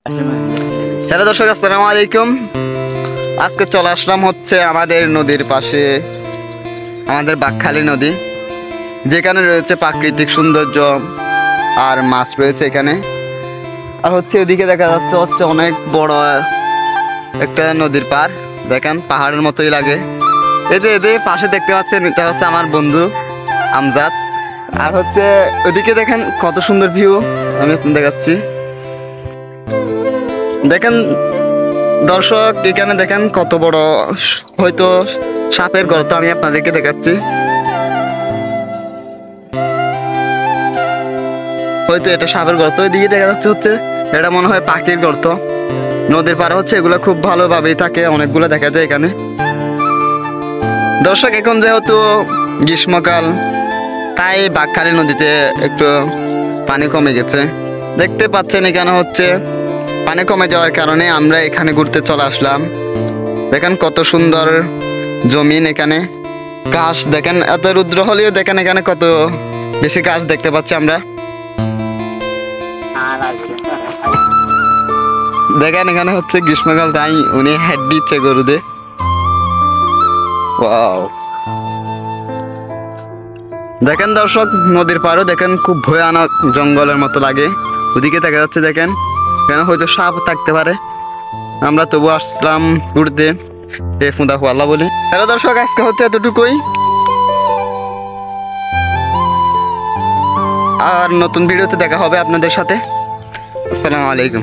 Hello দর্শক, আসসালামু আলাইকুম। আজকে চলে আসলাম হচ্ছে আমাদের নদীর পাশে, আমাদের বাঁকখালী নদী, যেখানে রয়েছে প্রাকৃতিক সৌন্দর্য আর মাছ রয়েছে এখানে। আর হচ্ছে ওদিকে দেখা যাচ্ছে হচ্ছে অনেক বড় একটা নদীর পার, দেখেন পাহাড়ের মতোই লাগে। এই যে এদের পাশে দেখতে পাচ্ছেন, এটা হচ্ছে আমার বন্ধু আমজাদ। আর হচ্ছে ওদিকে দেখেন কত সুন্দর ভিউ, আমি আপনাদের দেখাচ্ছি। দেখেন দর্শক, এখানে দেখেন কত বড় হয়তো সাপের গর্ত, আমি আপনাদেরকে দেখাচ্ছি। হয়তো এটা সাপের গর্ত, ওইদিকে দেখা যাচ্ছে হচ্ছে এটা মনে হয় পাখির গর্ত। নদীর পাড়ে হচ্ছে এগুলো খুব ভালোভাবেই থাকে, অনেকগুলো দেখা যায় এখানে। দর্শক, এখন যেহেতু গ্রীষ্মকাল, তাই বাঁকখালী নদীতে একটু পানি কমে গেছে। দেখতে পাচ্ছেন এখানে হচ্ছে পানি কমে যাওয়ার কারণে আমরা এখানে ঘুরতে চলে আসলাম। দেখেন কত সুন্দর জমিন, এখানে ঘাস দেখেন, এত রুদ্র হলেও দেখেন এখানে কত বেশি ঘাস দেখতে পাচ্ছি আমরা। দেখেন এখানে হচ্ছে গ্রীষ্মকাল, তাই উনি হেড দিচ্ছে গরুদের। ওয়াও, দেখেন দর্শক, নদীর পাড়ও দেখেন খুব ভয়ানক জঙ্গলের মতো লাগে। ওদিকে দেখা যাচ্ছে দেখেন এখানে হয়তো সাপ থাকতে পারে। আমরা তবু আসলাম ঘুরতে, ফুঁদা আল্লাহ বলি। হ্যালো দর্শক, আজকে হচ্ছে এতটুকুই, আর নতুন ভিডিওতে দেখা হবে আপনাদের সাথে। আসসালামু আলাইকুম।